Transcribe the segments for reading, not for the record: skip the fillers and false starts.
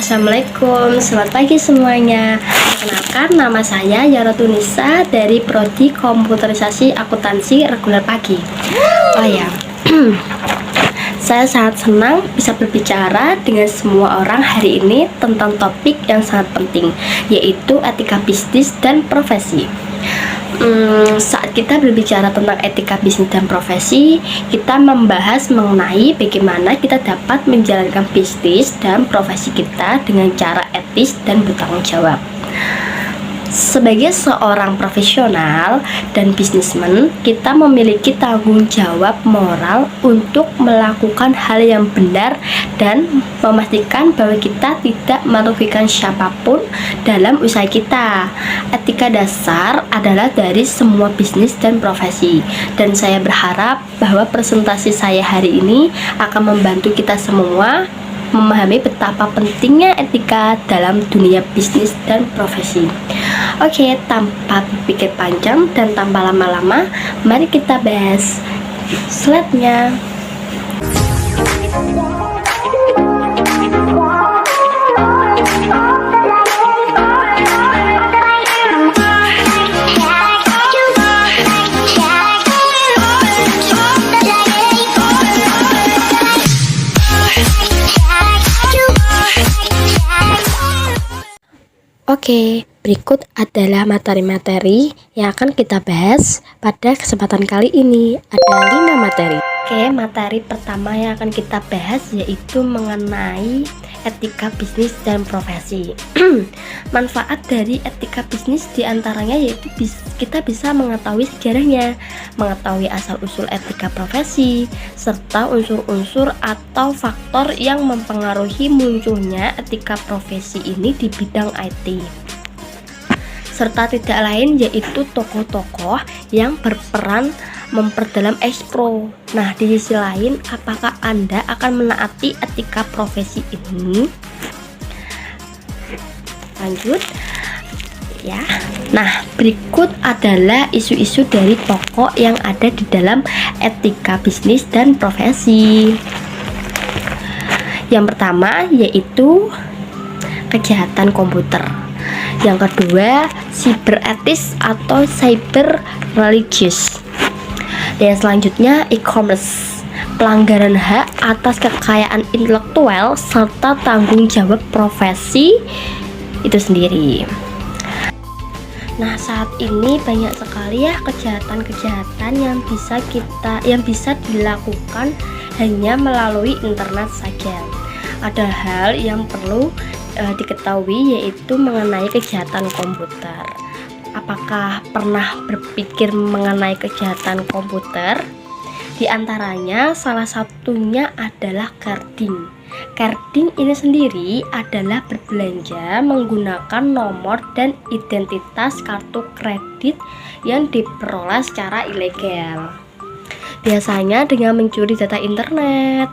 Assalamualaikum, selamat pagi semuanya. Perkenalkan, nama saya Yara Tunisa dari Prodi Komputerisasi Akuntansi Reguler Pagi. Oh ya, saya sangat senang bisa berbicara dengan semua orang hari ini tentang topik yang sangat penting, yaitu etika bisnis dan profesi. Saat kita berbicara tentang etika bisnis dan profesi, kita membahas mengenai bagaimana kita dapat menjalankan bisnis dan profesi kita dengan cara etis dan bertanggung jawab. Sebagai seorang profesional dan bisnismen, kita memiliki tanggung jawab moral untuk melakukan hal yang benar dan memastikan bahwa kita tidak merugikan siapapun dalam usaha kita. Etika dasar adalah dari semua bisnis dan profesi, dan saya berharap bahwa presentasi saya hari ini akan membantu kita semua memahami betapa pentingnya etika dalam dunia bisnis dan profesi. Oke, tanpa berpikir panjang dan tanpa lama-lama, mari kita bahas slide-nya. Oke, berikut adalah materi-materi yang akan kita bahas pada kesempatan kali ini. Ada 5 materi. Oke, materi pertama yang akan kita bahas yaitu mengenai etika bisnis dan profesi. Manfaat dari etika bisnis diantaranya yaitu kita bisa mengetahui sejarahnya, mengetahui asal-usul etika profesi, serta unsur-unsur atau faktor yang mempengaruhi munculnya etika profesi ini di bidang IT. Serta tidak lain yaitu tokoh-tokoh yang berperan memperdalam ekspro. Nah, di sisi lain, apakah Anda akan menaati etika profesi ini? Lanjut ya. Nah, berikut adalah isu-isu dari pokok yang ada di dalam etika bisnis dan profesi. Yang pertama yaitu kejahatan komputer. Yang kedua, cyber etis atau cyber religious. Dan selanjutnya, e-commerce, pelanggaran hak atas kekayaan intelektual serta tanggung jawab profesi itu sendiri. Nah, saat ini banyak sekali ya kejahatan-kejahatan yang bisa dilakukan hanya melalui internet saja. Ada hal yang perlu diketahui yaitu mengenai kejahatan komputer. Apakah pernah berpikir mengenai kejahatan komputer? Di antaranya salah satunya adalah carding. Carding ini sendiri adalah berbelanja menggunakan nomor dan identitas kartu kredit yang diperoleh secara ilegal. Biasanya dengan mencuri data internet.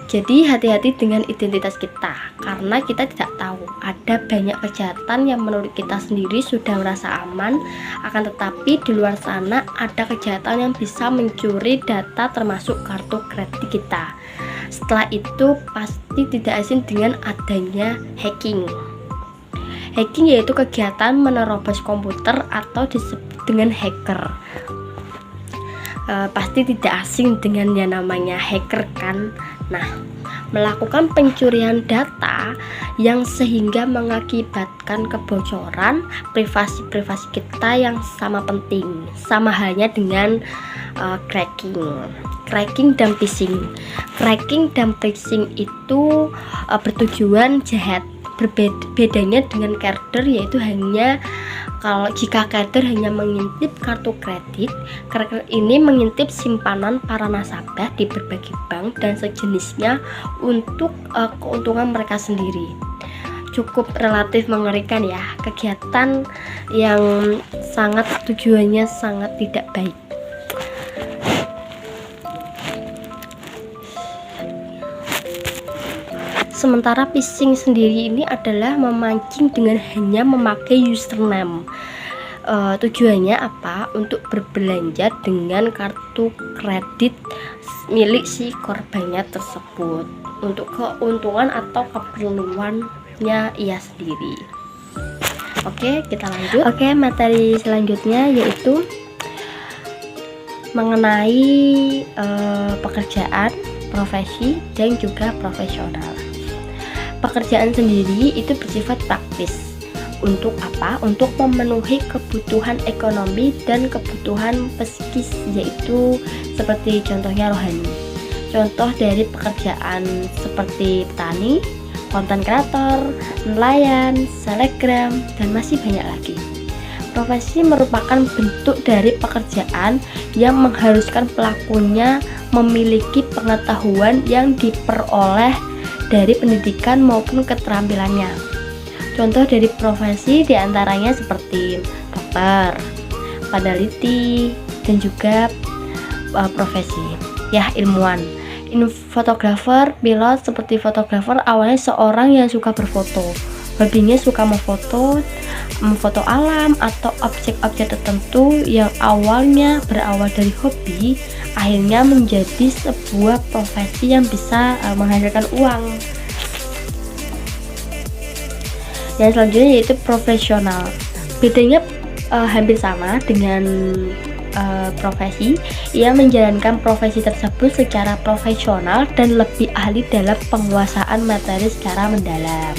Jadi hati-hati dengan identitas kita, karena kita tidak tahu ada banyak kejahatan yang menurut kita sendiri sudah merasa aman, akan tetapi di luar sana ada kejahatan yang bisa mencuri data termasuk kartu kredit kita. Setelah itu pasti tidak asing dengan adanya hacking. Hacking yaitu kegiatan menerobos komputer atau disebut dengan hacker. Pasti tidak asing dengan yang namanya hacker kan. Nah, melakukan pencurian data yang sehingga mengakibatkan kebocoran privasi kita yang sama penting, sama halnya dengan cracking dan phishing. Cracking dan phishing itu bertujuan jahat. Bedanya dengan carder yaitu jika carder hanya mengintip kartu kredit, cracker ini mengintip simpanan para nasabah di berbagai bank dan sejenisnya untuk keuntungan mereka sendiri. Cukup relatif mengerikan ya, kegiatan yang tujuannya sangat tidak baik. Sementara phishing sendiri ini adalah memancing dengan hanya memakai username. Tujuannya apa? Untuk berbelanja dengan kartu kredit milik si korbannya tersebut untuk keuntungan atau keperluan hidupnya ia sendiri. Oke, kita lanjut. Oke, materi selanjutnya yaitu mengenai pekerjaan, profesi, dan juga profesional. Pekerjaan sendiri itu bersifat praktis. Untuk apa? Untuk memenuhi kebutuhan ekonomi dan kebutuhan psikis, yaitu seperti contohnya rohani. Contoh dari pekerjaan seperti petani, konten kreator, nelayan, selebgram, dan masih banyak lagi. Profesi merupakan bentuk dari pekerjaan yang mengharuskan pelakunya memiliki pengetahuan yang diperoleh dari pendidikan maupun keterampilannya. Contoh dari profesi diantaranya seperti dokter, peneliti, dan juga profesi ilmuwan. Fotografer, pilot. Seperti fotografer awalnya seorang yang suka berfoto. Hobinya suka memfoto alam atau objek-objek tertentu yang awalnya berawal dari hobi, akhirnya menjadi sebuah profesi yang bisa menghasilkan uang. Yang selanjutnya yaitu profesional. Bedanya hampir sama dengan profesi. Ia menjalankan profesi tersebut secara profesional dan lebih ahli dalam penguasaan materi secara mendalam.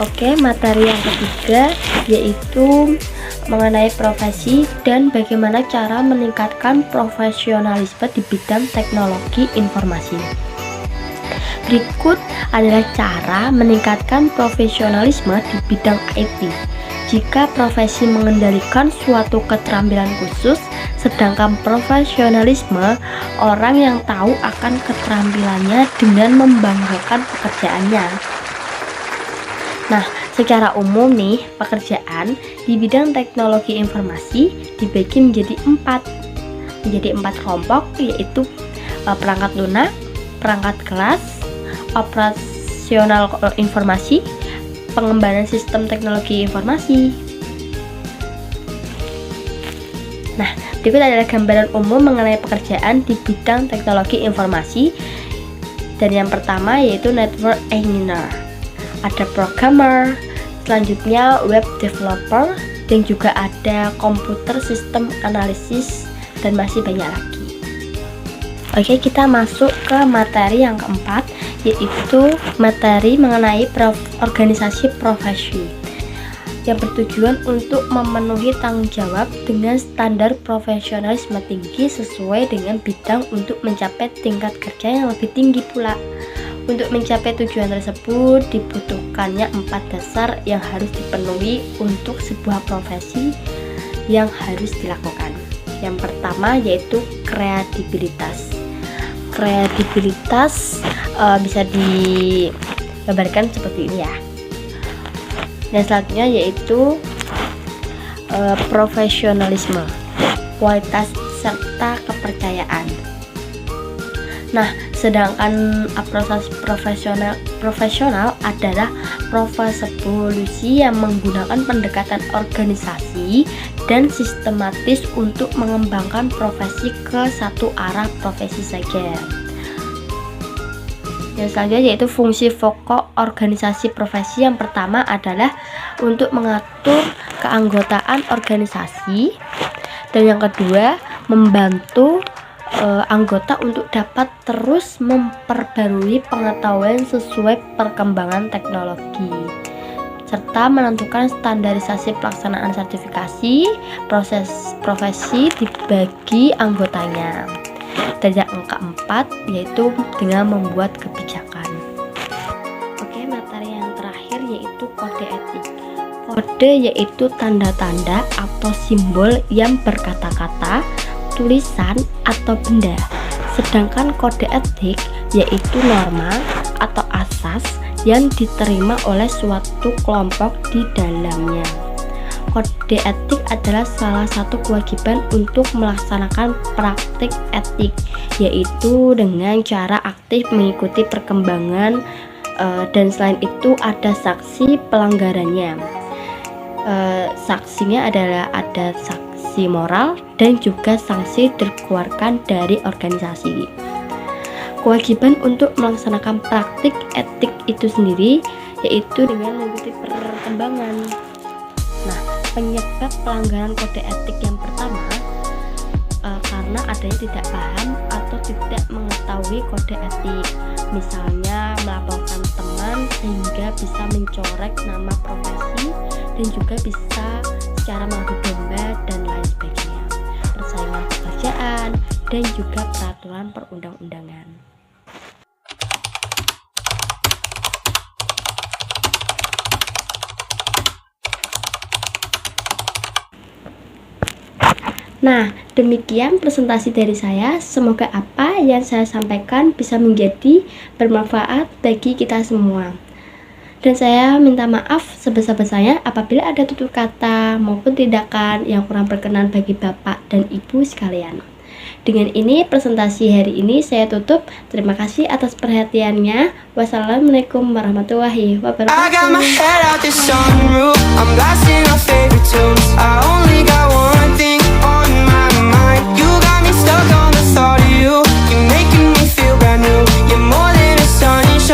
Oke, materi yang ketiga yaitu mengenai profesi dan bagaimana cara meningkatkan profesionalisme di bidang teknologi informasi. Berikut adalah cara meningkatkan profesionalisme di bidang IT. Jika profesi mengendalikan suatu keterampilan khusus, sedangkan profesionalisme orang yang tahu akan keterampilannya dengan membanggakan pekerjaannya. Nah, secara umum nih, pekerjaan di bidang teknologi informasi dibagi menjadi empat kelompok, yaitu perangkat lunak, perangkat kelas, operasional informasi, pengembangan sistem teknologi informasi. Nah, berikut adalah gambaran umum mengenai pekerjaan di bidang teknologi informasi. Dan yang pertama yaitu network engineer, ada programmer, selanjutnya web developer, dan juga ada computer system analysis, dan masih banyak lagi. Oke, kita masuk ke materi yang keempat, yaitu materi mengenai organisasi profesi yang bertujuan untuk memenuhi tanggung jawab dengan standar profesionalisme tinggi sesuai dengan bidang untuk mencapai tingkat kerja yang lebih tinggi pula. Untuk mencapai tujuan tersebut dibutuhkannya 4 dasar yang harus dipenuhi untuk sebuah profesi yang harus dilakukan. Yang pertama yaitu kredibilitas. Kredibilitas bisa digambarkan seperti ini ya. Dan selanjutnya yaitu profesionalisme, kualitas serta kepercayaan. Nah, sedangkan apresiasi profesional adalah profesi yang menggunakan pendekatan organisasi dan sistematis untuk mengembangkan profesi ke satu arah profesi saja. Yang selanjutnya yaitu fungsi pokok organisasi profesi. Yang pertama adalah untuk mengatur keanggotaan organisasi, dan yang kedua membantu anggota untuk dapat terus memperbarui pengetahuan sesuai perkembangan teknologi, serta menentukan standarisasi pelaksanaan sertifikasi proses profesi dibagi anggotanya. Dan yang keempat yaitu dengan membuat kebijakan. Oke, materi yang terakhir yaitu kode etik. Kode yaitu tanda-tanda atau simbol yang berkata-kata, tulisan, atau benda. Sedangkan kode etik yaitu norma atau asas yang diterima oleh suatu kelompok di dalamnya. Kode etik adalah salah satu kewajiban untuk melaksanakan praktik etik, yaitu dengan cara aktif mengikuti perkembangan, dan selain itu ada sanksi pelanggarannya. Sanksinya adalah ada sanksi moral dan juga sanksi dikeluarkan dari organisasi. kewajiban untuk melaksanakan praktik etik itu sendiri, yaitu dengan mengikuti perkembangan. Nah, penyebab pelanggaran kode etik yang pertama karena adanya tidak paham atau tidak mengetahui kode etik, misalnya melaporkan teman sehingga bisa mencorek nama profesi dan juga bisa secara mengadu domba dan lain sebagainya, persaingan pekerjaan dan juga peraturan perundang-undangan. Nah, demikian presentasi dari saya. Semoga apa yang saya sampaikan bisa menjadi bermanfaat bagi kita semua. Dan saya minta maaf sebesar-besarnya apabila ada tutur kata maupun tindakan yang kurang berkenan bagi Bapak dan Ibu sekalian. Dengan ini presentasi hari ini saya tutup. Terima kasih atas perhatiannya. Wassalamualaikum warahmatullahi wabarakatuh.